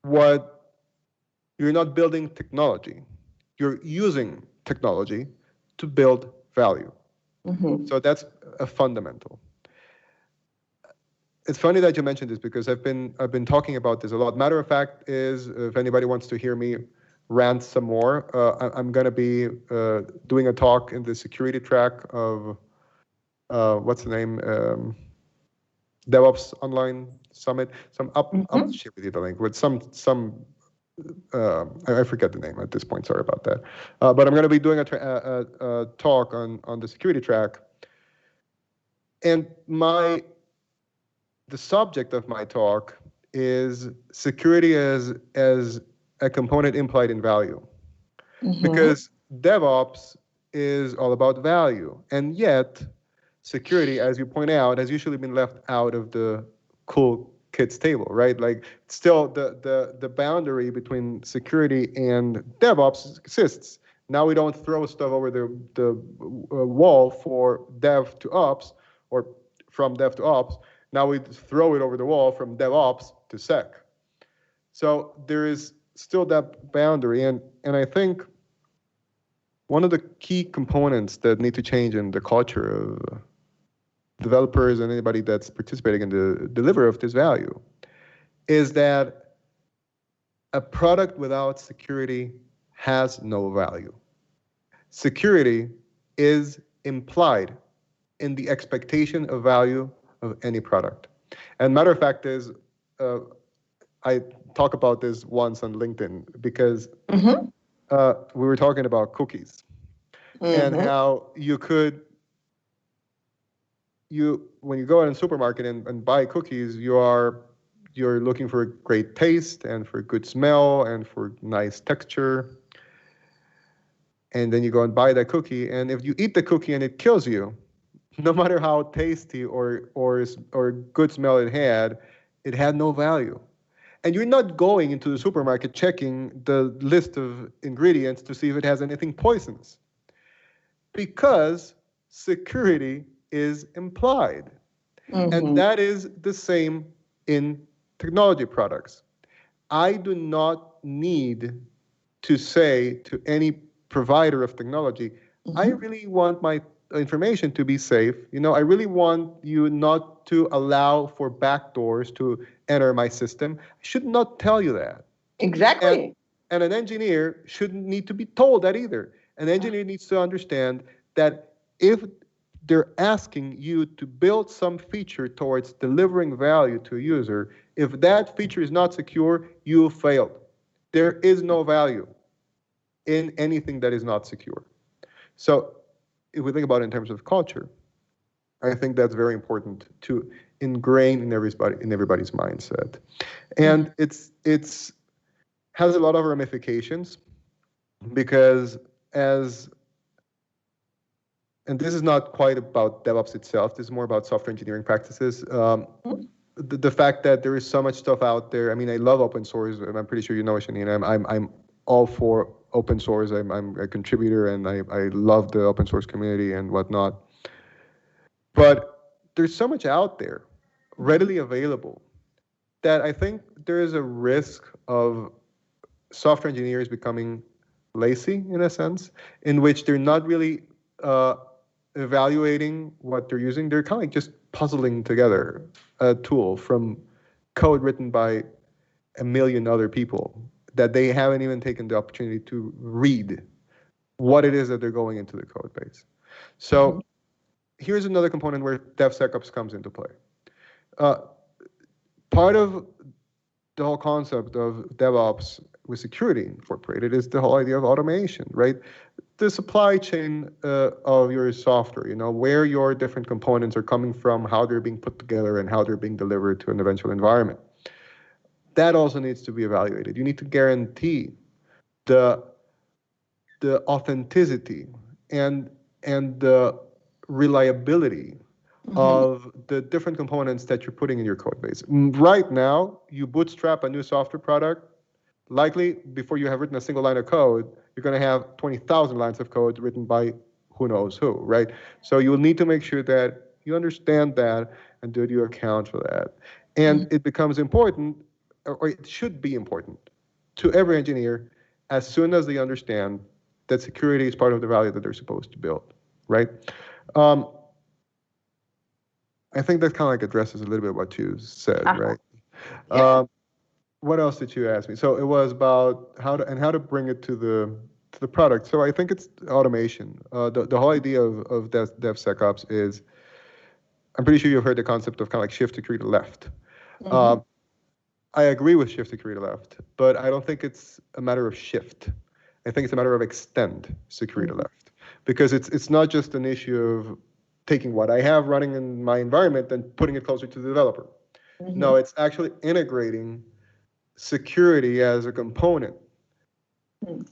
You're not building technology, you're using technology to build value. So that's a fundamental. It's funny that you mentioned this because I've been talking about this a lot. Matter of fact is, if anybody wants to hear me rant some more, I'm going to be doing a talk in the security track of what's the name? DevOps Online Summit. I'll share with you the link with I forget the name at this point. Sorry about that. But I'm going to be doing a talk on the security track, and the subject of my talk is security as a component implied in value, because DevOps is all about value, and yet security, as you point out, has usually been left out of the cool kids table, right? Like, still the boundary between security and DevOps exists. Now we don't throw stuff over the wall for dev to ops, or from dev to ops. Now we throw it over the wall from DevOps to Sec. So there is still that boundary, and I think one of the key components that need to change in the culture of developers and anybody that's participating in the delivery of this value is that a product without security has no value. Security is implied in the expectation of value of any product. And matter of fact is, I talk about this once on LinkedIn because we were talking about cookies and how when you go out in the supermarket and buy cookies, you're looking for great taste and for good smell and for nice texture. And then you go and buy that cookie, and if you eat the cookie and it kills you, no matter how tasty or good smell it had no value. And you're not going into the supermarket checking the list of ingredients to see if it has anything poisonous, because security is implied. And that is the same in technology products. I do not need to say to any provider of technology, I really want my information to be safe. I really want you not to allow for backdoors to enter my system. I should not tell you that. Exactly. And an engineer shouldn't need to be told that either. An engineer needs to understand that if they're asking you to build some feature towards delivering value to a user, if that feature is not secure, you failed. There is no value in anything that is not secure. So if we think about it in terms of culture, I think that's very important to ingrain in everybody's mindset. And it's has a lot of ramifications because and this is not quite about DevOps itself, this is more about software engineering practices. The fact that there is so much stuff out there. I mean, I love open source. I'm pretty sure you know, Shanine. I'm all for open source. I'm a contributor, and I love the open source community and whatnot. But there's so much out there, readily available, that I think there is a risk of software engineers becoming lazy, in a sense, in which they're not really evaluating what they're using. They're kind of like just puzzling together a tool from code written by a million other people that they haven't even taken the opportunity to read what it is that they're going into the code base. So here's another component where DevSecOps comes into play. Part of the whole concept of DevOps with security incorporated is the whole idea of automation, right? The supply chain of your software, where your different components are coming from, how they're being put together, and how they're being delivered to an eventual environment. That also needs to be evaluated. You need to guarantee the authenticity and the reliability of the different components that you're putting in your code base. Right now, you bootstrap a new software product, likely before you have written a single line of code, you're going to have 20,000 lines of code written by who knows who, right? So you will need to make sure that you understand that and that you account for that. And it becomes important, or it should be important, to every engineer as soon as they understand that security is part of the value that they're supposed to build, right? I think that kind of like addresses a little bit what you said, right? Yeah. What else did you ask me? So it was about how to bring it to the product. So I think it's automation. The whole idea of DevSecOps is, I'm pretty sure you've heard the concept of kind of like shift to create a left. I agree with shift to create a left, but I don't think it's a matter of shift. I think it's a matter of extend security left, because it's not just an issue of taking what I have running in my environment and putting it closer to the developer. No, it's actually integrating security as a component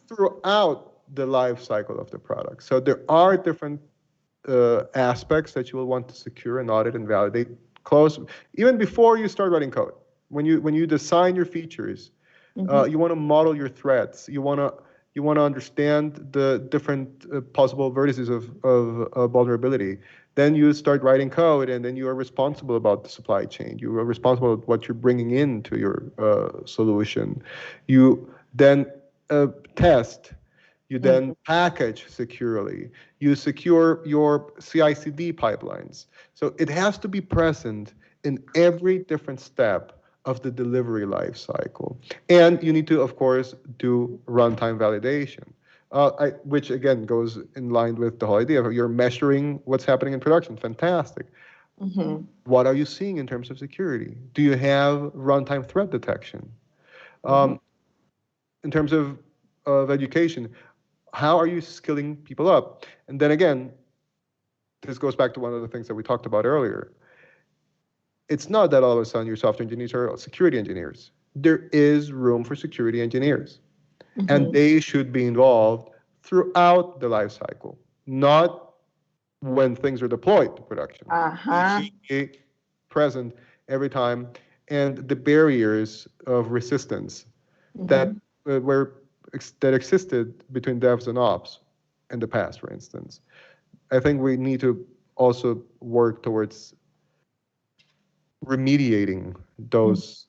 throughout the life cycle of the product. So there are different aspects that you will want to secure and audit and validate close, even before you start writing code. When you design your features, you want to model your threats. You want to understand the different possible vertices of vulnerability. Then you start writing code, and then you are responsible about the supply chain. You are responsible for what you're bringing into your solution. You then test. You then package securely. You secure your CI/CD pipelines. So it has to be present in every different step of the delivery life cycle. And you need to, of course, do runtime validation, which again goes in line with the whole idea of you're measuring what's happening in production. Fantastic. What are you seeing in terms of security? Do you have runtime threat detection? In terms of education, how are you skilling people up? And then again, this goes back to one of the things that we talked about earlier. It's not that all of a sudden your software engineers are security engineers. There is room for security engineers. And they should be involved throughout the life cycle, not when things are deployed to production. They should be present every time. And the barriers of resistance that existed between devs and ops in the past, for instance. I think we need to also work towards remediating those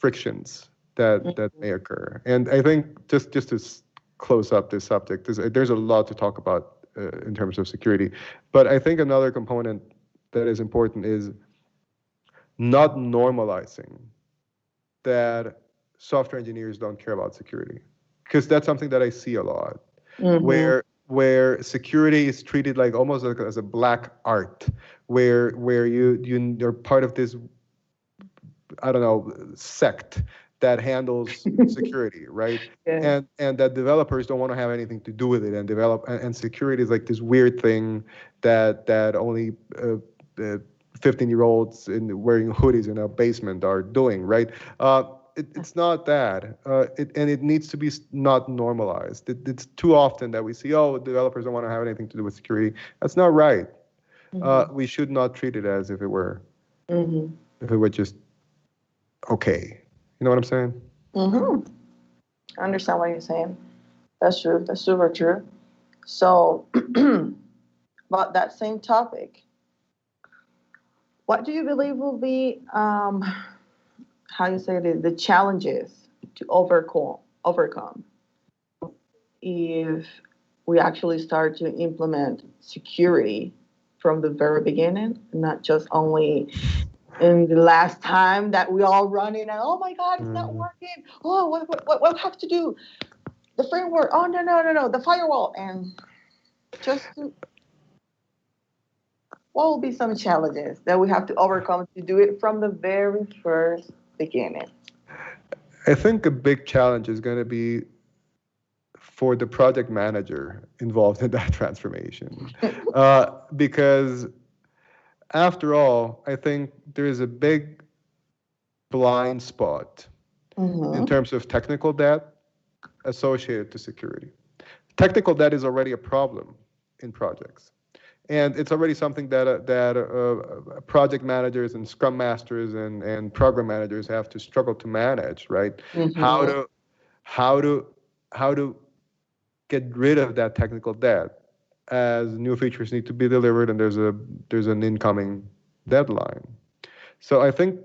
frictions that may occur. And I think just to close up this subject, there's a lot to talk about in terms of security. But I think another component that is important is not normalizing that software engineers don't care about security, because that's something that I see a lot, where security is treated like almost like as a black art, where you're part of this, I don't know, sect that handles security, right? And that developers don't want to have anything to do with it, and security is like this weird thing that only 15-year-olds wearing hoodies in a basement are doing, right? It's not that, and it needs to be not normalized. It's too often that we see, developers don't want to have anything to do with security. That's not right. We should not treat it as if it were just okay. You know what I'm saying? I understand what you're saying. That's true. That's super true. So, about that same topic, what do you believe will be how you say it, the challenges to overcome if we actually start to implement security from the very beginning, not just only in the last time that we all run in and, oh my God, it's not working. Oh, what have to do? The framework. Oh, no, the firewall. And just what will be some challenges that we have to overcome to do it from the very first beginning? I think a big challenge is going to be for the project manager involved in that transformation. Because after all, I think there is a big blind spot in terms of technical debt associated to security. Technical debt is already a problem in projects. And it's already something that project managers and scrum masters and program managers have to struggle to manage, right? How to get rid of that technical debt as new features need to be delivered and there's an incoming deadline. So I think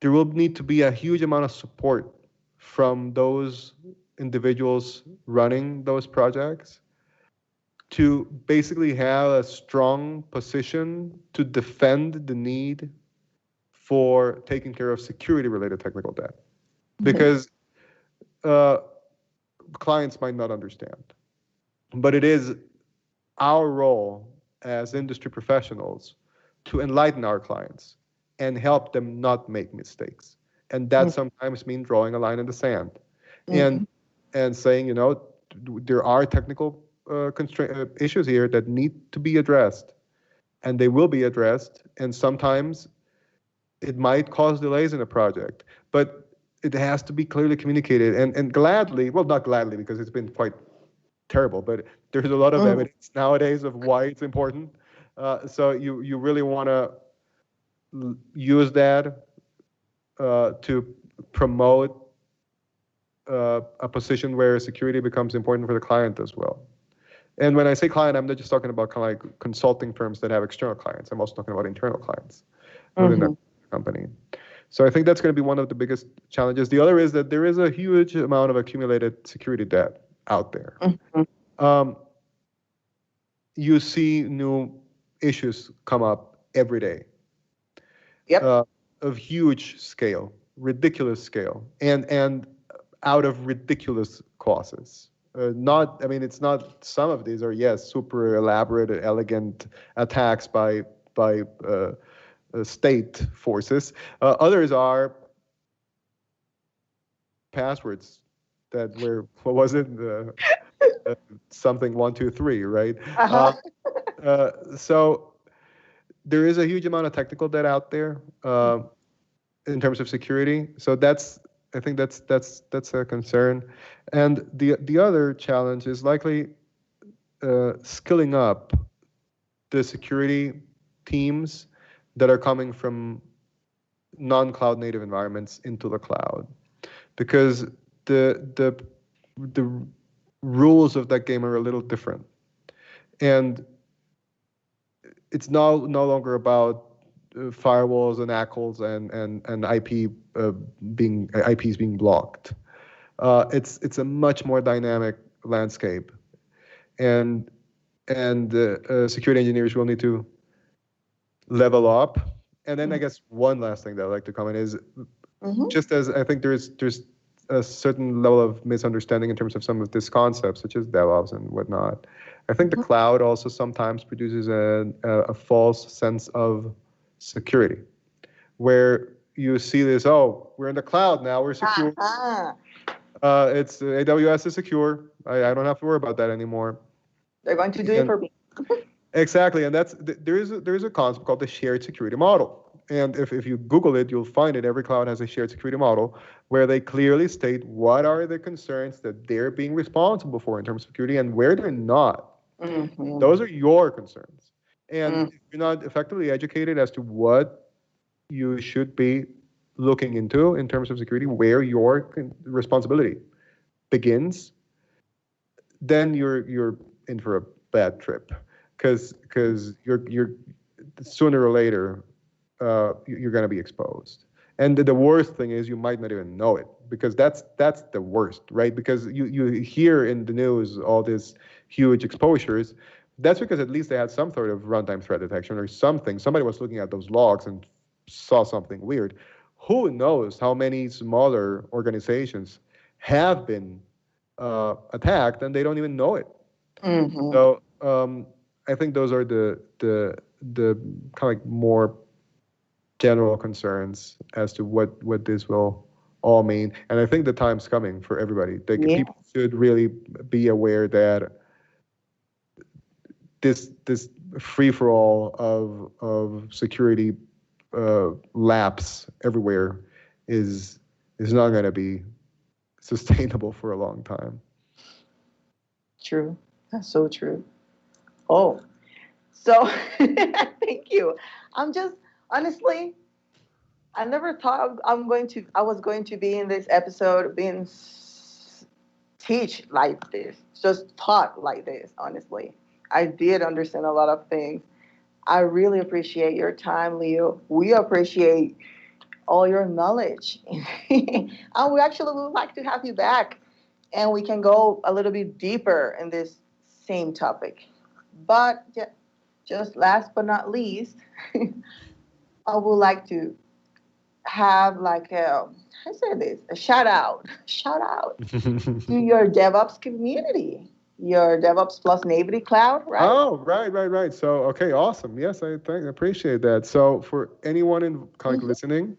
there will need to be a huge amount of support from those individuals running those projects to basically have a strong position to defend the need for taking care of security-related technical debt. Because clients might not understand. But it is our role as industry professionals to enlighten our clients and help them not make mistakes. And that sometimes means drawing a line in the sand and saying, there are technical issues here that need to be addressed, and they will be addressed, and sometimes it might cause delays in a project, but it has to be clearly communicated and gladly, well, not gladly because it's been quite terrible, but there's a lot of evidence nowadays of why it's important. So you really want to use that to promote a position where security becomes important for the client as well. And when I say client, I'm not just talking about kind of like consulting firms that have external clients. I'm also talking about internal clients within the company. So I think that's going to be one of the biggest challenges. The other is that there is a huge amount of accumulated security debt out there. You see new issues come up every day. Of huge scale, ridiculous scale, and out of ridiculous causes. It's not, some of these are, yes, super elaborate, elegant attacks by state forces. Others are passwords that were, what was it? Something 123, right? So there is a huge amount of technical debt out there in terms of security. So I think that's a concern. And the other challenge is likely skilling up the security teams that are coming from non-cloud native environments into the cloud, because the rules of that game are a little different, and it's no longer about firewalls and ACLs and IPs being blocked. It's a much more dynamic landscape, and security engineers will need to level up. And then I guess one last thing that I'd like to comment is, just as I think there's a certain level of misunderstanding in terms of some of these concepts, such as DevOps and whatnot. I think the cloud also sometimes produces a false sense of security, where you see this, oh, we're in the cloud now, we're secure. It's AWS is secure. I don't have to worry about that anymore. They're going to do it for me. Exactly, and there is a concept called the shared security model. And if you Google it, you'll find it. Every cloud has a shared security model where they clearly state what are the concerns that they're being responsible for in terms of security and where they're not. Those are your concerns. And if you're not effectively educated as to what you should be looking into in terms of security, where your responsibility begins, then you're in for a bad trip, because you're sooner or later you're going to be exposed. And the worst thing is you might not even know it, because that's the worst, right? Because you hear in the news all these huge exposures. That's because at least they had some sort of runtime threat detection or something. Somebody was looking at those logs and saw something weird. Who knows how many smaller organizations have been attacked and they don't even know it. So I think those are the kind of like more general concerns as to what this will all mean. And I think the time's coming for everybody. People should really be aware that this free-for-all of security lapse everywhere is not going to be sustainable for a long time. True. That's so true. Oh, so thank you. I'm just, honestly, I never thought I was going to be in this episode being teach like this, just taught like this, honestly. I did understand a lot of things. I really appreciate your time, Leo. We appreciate all your knowledge. And we actually would like to have you back, and we can go a little bit deeper in this same topic. But just last but not least, I would like to have like a shout out to your DevOps community, your DevOps Plus Nativity Cloud, right? Oh, right. So, okay, awesome. Yes, I appreciate that. So for anyone in listening,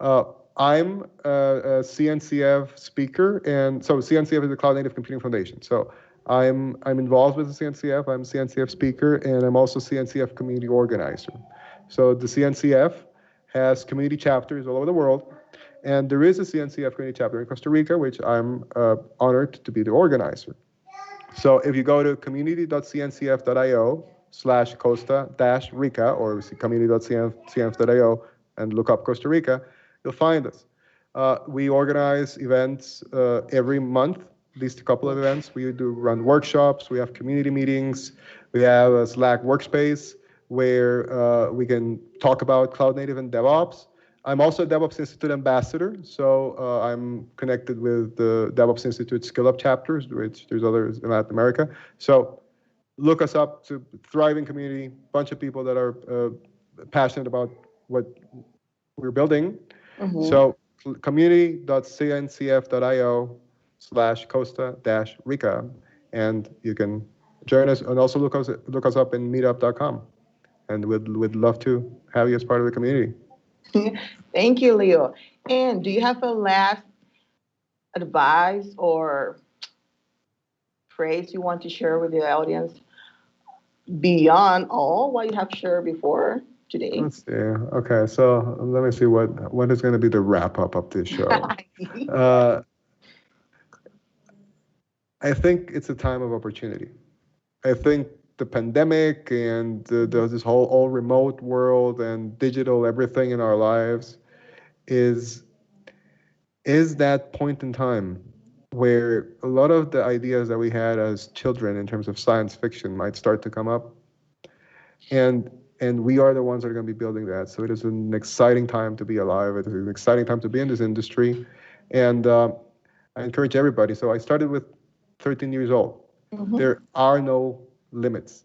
I'm a CNCF speaker, and so CNCF is the Cloud Native Computing Foundation. So I'm involved with the CNCF. I'm CNCF speaker, and I'm also CNCF community organizer. So the CNCF has community chapters all over the world, and there is a CNCF community chapter in Costa Rica, which I'm honored to be the organizer. So if you go to community.cncf.io/Costa-Rica or community.cncf.io and look up Costa Rica, you'll find us. We organize events every month least a couple of events. We do run workshops. We have community meetings. We have a Slack workspace where we can talk about cloud native and DevOps. I'm also a DevOps Institute Ambassador, so I'm connected with the DevOps Institute Skill Up chapters, which there's others in Latin America. So look us up. To thriving community, bunch of people that are passionate about what we're building. Mm-hmm. So community.cncf.io/Costa-Rica, and you can join us, and also look us up in meetup.com, and we'd love to have you as part of the community. Thank you, Leo. And do you have a last advice or phrase you want to share with the audience beyond all what you have shared before today? Let's see. Okay, so let me see what is going to be the wrap up of this show. I think it's a time of opportunity. I think the pandemic and this whole all remote world and digital everything in our lives is that point in time where a lot of the ideas that we had as children in terms of science fiction might start to come up, and we are the ones that are going to be building that. So it is an exciting time to be alive. It is an exciting time to be in this industry, and I encourage everybody. So I started with 13 years old. Mm-hmm. There are no limits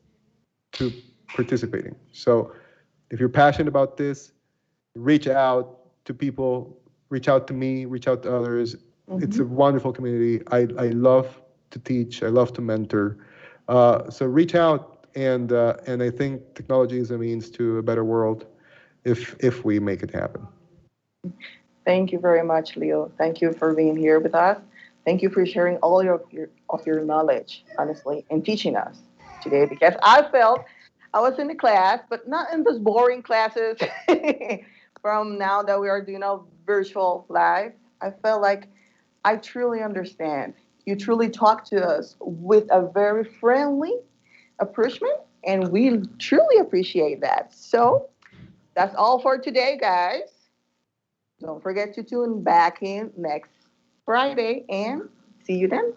to participating. So if you're passionate about this, reach out to people, reach out to me, reach out to others. Mm-hmm. It's a wonderful community. I love to teach. I love to mentor. So reach out, and I think technology is a means to a better world if we make it happen. Thank you very much, Leo. Thank you for being here with us. Thank you for sharing all your knowledge, honestly, and teaching us today, because I felt I was in the class, but not in those boring classes from now that we are doing a virtual live. I felt like I truly understand. You truly talk to us with a very friendly approachment, and we truly appreciate that. So that's all for today, guys. Don't forget to tune back in next Friday, and see you then.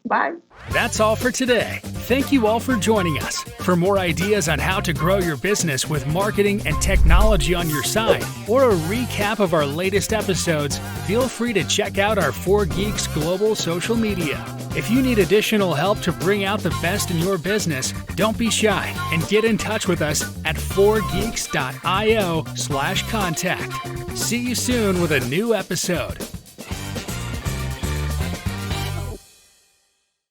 Bye. That's all for today. Thank you all for joining us. For more ideas on how to grow your business with marketing and technology on your side, or a recap of our latest episodes, feel free to check out our 4Geeks global social media. If you need additional help to bring out the best in your business, don't be shy and get in touch with us at 4geeks.io/contact. See you soon with a new episode.